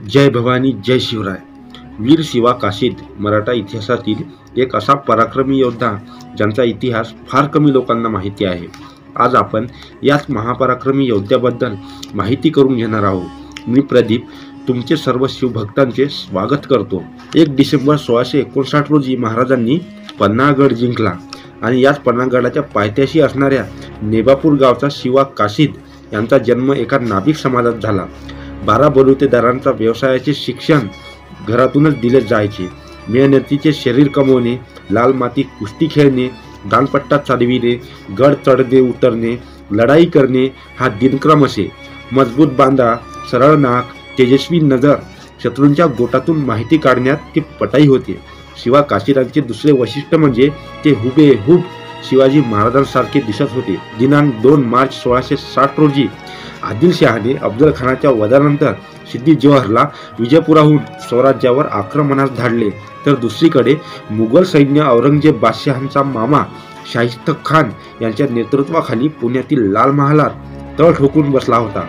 जय भवानी जय शिवराय। वीर शिवा काशीद मराठा इतिहासातील एक असा पराक्रमी योद्धा ज्यांचा इतिहास फार कमी लोकांना माहिती आहे। आज आपण याच महापराक्रमी योद्ध्याबद्दल माहिती करून घेणार आहोत। मी प्रदीप तुमचे सर्व शिवभक्तांचे स्वागत करतो। 1 डिसेंबर 1659 रोजी महाराजांनी पन्हाळगड जिंकला आणि याच पन्हाळगडाच्या पायथ्याशी असणाऱ्या नेबापूर गावचा शिवा काशीद यांचा जन्म एका नाभिक समाजात झाला। 12 बलुतेदारांचा व्यवसायाचे शिक्षण घरातूनच दिले जायचे। मेहनतीचे शरीर कमवणे, लाल माती कुस्ती खेळणे, दांडपट्टा चालविणे, गड चढणे उतरणे, लढाई करणे हा दिनक्रम असे। मजबूत बांधा, सरळ नाक, तेजस्वी नजर, शत्रूंच्या गोटातून माहिती काढण्यात ते पटाई होते। शिवा काशीदांचे दुसरे वैशिष्ट्य म्हणजे ते हुबेहूब शिवाजी महाराजांसारखे दिसत होते। दिनांक 2 मार्च 1660 रोजी आदिलशहाने अफजल खानाच्या वधानंतर सिद्दी जोहरला विजयपुराहून स्वराज्यावर आक्रमणास धाडले, तर दुसरीकडे मुघल सैन्य औरंगजेब बादशहांचा मामा शाहिस्त खान यांच्या नेतृत्वाखाली पुण्यातील लाल महालात तळ ठोकून बसला होता।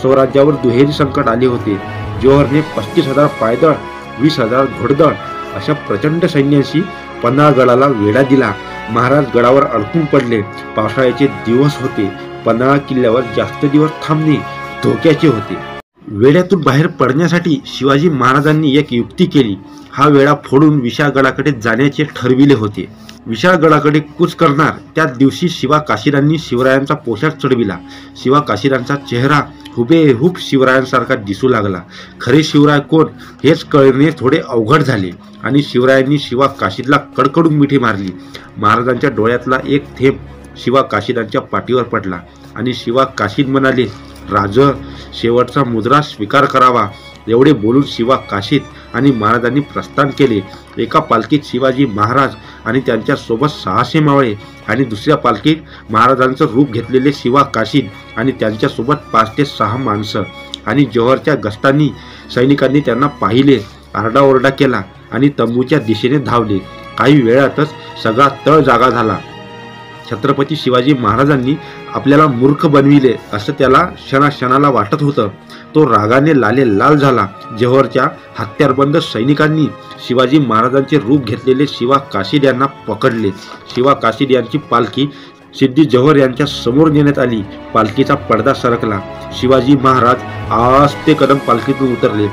स्वराज्यावर दुहेरी संकट आले होते। जोहरने 35,000 पायदळ, 20,000 घोडदळ अशा प्रचंड सैन्याशी पन्हाळगडाला वेढा दिला। महाराज गडावर अडकून पडले। पावसाळ्याचे दिवस होते। पन्हाळा किल्ल्यावर जास्त दिवस थांबणे धोक्याचे होते। वेढ्यातून बाहेर पडण्यासाठी शिवाजी महाराजांनी एक युक्ती केली। हा वेढा फोडून विशाळगडाकडे जाण्याचे ठरविले होते। विशाळगडाकडे कूच करणार त्याच दिवशी शिवा काशीदांनी शिवरायांचा पोशाख चढविला। शिवा काशीदांचा चेहरा हुबेहूब शिवरायांसारखा दिसू लागला। खरे शिवराय कोण हेच कळणे थोडे अवघड झाले आणि शिवरायांनी शिवा काशीदला कडकडून मिठी मारली। महाराजांच्या डोळ्यातला एक थेंब शिवा काशीदांच्या पाठीवर पडला आणि शिवा काशीद म्हणाले, राज, शेवटचा मुद्रा स्वीकार करावा। एवढे बोलून शिवा काशीद आणि महाराजांनी प्रस्थान केले। एका पालखीत शिवाजी महाराज आणि त्यांच्या सोबत 600 मावळे आणि दुसऱ्या पालखीत महाराजांचं रूप घेतलेले शिवा काशीद आणि त्यांच्या सोबत 5 ते 6 माणसं। आणि जोहरच्या गस्तांनी सैनिकांनी त्यांना पाहिले, आरडाओरडा केला आणि तंबूच्या दिशेने धावले। काही वेळातच सगळा तळ जागा झाला। छत्रपती शिवाजी महाराजांनी आपल्याला मूर्ख बनविले असं त्याला क्षणाक्षणाला वाटत होतं। तो रागाने लाल झाला। जोहरच्या हत्यारबंद सैनिकांनी शिवाजी महाराजांचे रूप घेतलेले शिवा काशीद यांना पकडले। शिवा काशीद यांची पालखी सिद्दी जोहर यांच्या समोर नेण्यात आली। पालखीचा पडदा सरकला। शिवाजी महाराज आस्ते कदम पालखीतून उतरले।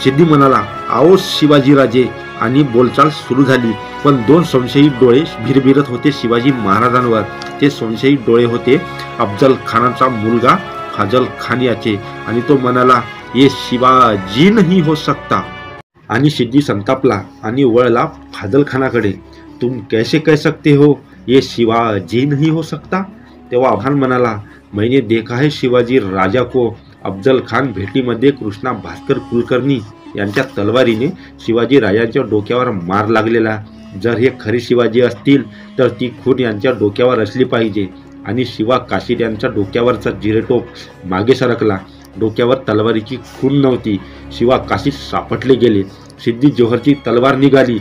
सिद्दी म्हणाला, आओ शिवाजी राजे, आणि बोलचाल सुरू झाली। पण 2 संशयी डोळे भिरभिरत होते शिवाजी महाराजांवर। ते संशयी डोळे होते अफजल खानाचा मुलगा फाजल खान याचे, आणि तो म्हणाला, ये शिवाजी नहीं हो सकता। आणि सिद्दी संतापला आणि वळला फाजल खानाकडे। तुम कैसे कह सकते हो ये शिवाजी नहीं हो सकता? तेव्हा खान म्हणाला, मैंने देखा है शिवाजी राजा को। अफजल खान भेटीमध्ये कृष्णा भास्कर कुलकर्णी यांच्या तलवारीने शिवाजी राजांच्या डोक्यावर मार लागलेला। जर हे खरे शिवाजी असतील तर ती खून यांच्या डोक्यावर असली पाहिजे। आणि शिवा काशीद यांच्या डोक्यावरचा जिरेटोप मागे सरकला। डोक्यावर तलवारीची खून नव्हती। शिवा काशीद सापटले गेले। सिद्दी जोहरची तलवार निघाली,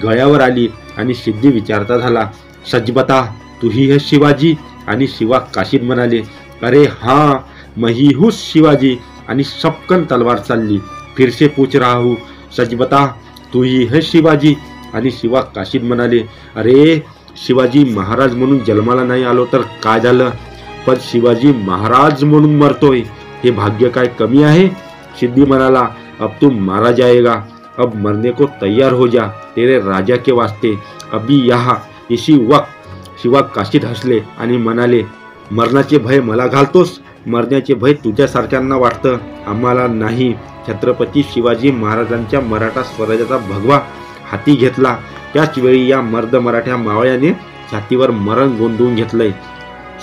गळ्यावर आली आणि सिद्दी विचारता झाला, सच बता, तू ही है शिवाजी? आणि शिवा काशीद म्हणाले, अरे हाँ, मैं ही हूँ शिवाजी। आणि सपकन तलवार चालली। फिर से पूछ रहा हूँ, सच बता, तू ही है शिवाजी? आणि शिवा काशीद म्हणाले, अरे शिवाजी महाराज म्हणून जन्माला नाही आलो तर काय झालं, पण शिवाजी महाराज म्हणून मरतोय हे भाग्य काय कमी आहे? सिद्दी म्हणाला, अब तू मारा जाएगा, अब मरने को तैयार हो जा, तेरे राजा के वास्ते अभी यहाँ इसी वक्त। शिवा काशीद हसले आणि म्हणाले, मरणाचे भय मला घालतोस? मरण्याचे भय तुझ्यासारख्यांना वाटतं, आम्हाला नाही। छत्रपती शिवाजी महाराजांच्या मराठा स्वराज्याचा भगवा हाती घेतला त्याच वेळी या मर्द मराठ्या मावळ्याने छातीवर मरण गोंधळून घेतलंय।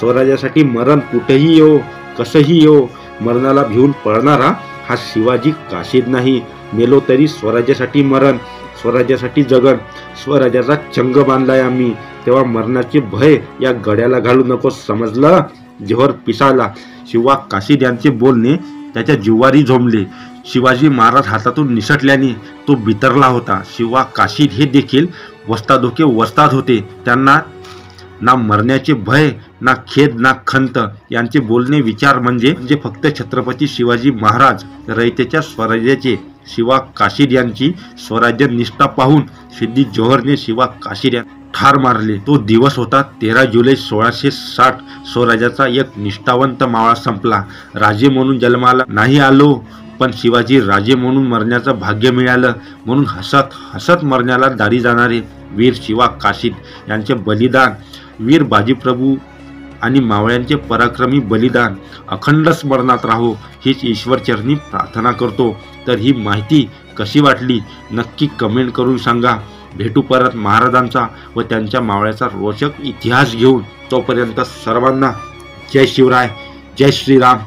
स्वराज्यासाठी मरण कुठेही येवो, कसंही येवो, मरणाला भिवून पळणारा हा शिवाजी काशीद नाही। मेलो तरी स्वराज्यासाठी मरण, स्वराज्यासाठी जगन, स्वराज्याचा चंग बांधलाय आम्ही। तेव्हा मरणाचे भय या गड्याला घालू नको, समजलं? जोहर पिसाळला। शिवा काशीद यांचे बोलणे त्याच्या जिव्हारी झोंबले। शिवाजी महाराज हातातून निसटल्याने तो बितरला होता। शिवा काशीद हे देखील वस्तादोके वस्ताद होते। त्यांना ना मरण्याचे भय, ना खेद, ना खंत यांचे बोलणे विचार म्हणजे फक्त छत्रपती शिवाजी महाराज रयतेच्या स्वराज्याचे शिवा काशीद यांची स्वराज्य निष्ठा पाहून सिद्दी जोहरने शिवा काशीद यांना ठार मारले. तो दिवस होता 13 जुलै 1660. स्वराज्याचा एक निष्ठावंत मावळा संपला. राजे म्हणून जन्माला नाही आलो, पण शिवाजी राजे म्हणून मरण्याचं भाग्य मिळालं. म्हणून हसत हसत मरण्याला दारी जाणारे वीर शिवा काशीद यांचे बलिदान, वीर बाजीप्रभू आणि मावळ्यांचे पराक्रमी बलिदान अखंड स्मरणात राहो हीच ईश्वरचरणी प्रार्थना करतो. तर ही माहिती कशी वाटली नक्की कमेंट करून सांगा. भेटू परत महाराजांचा व त्यांच्या मावळ्याचा रोचक इतिहास घेऊन. तोपर्यंत सर्वांना जय शिवराय, जय श्रीराम,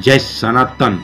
जय सनातन.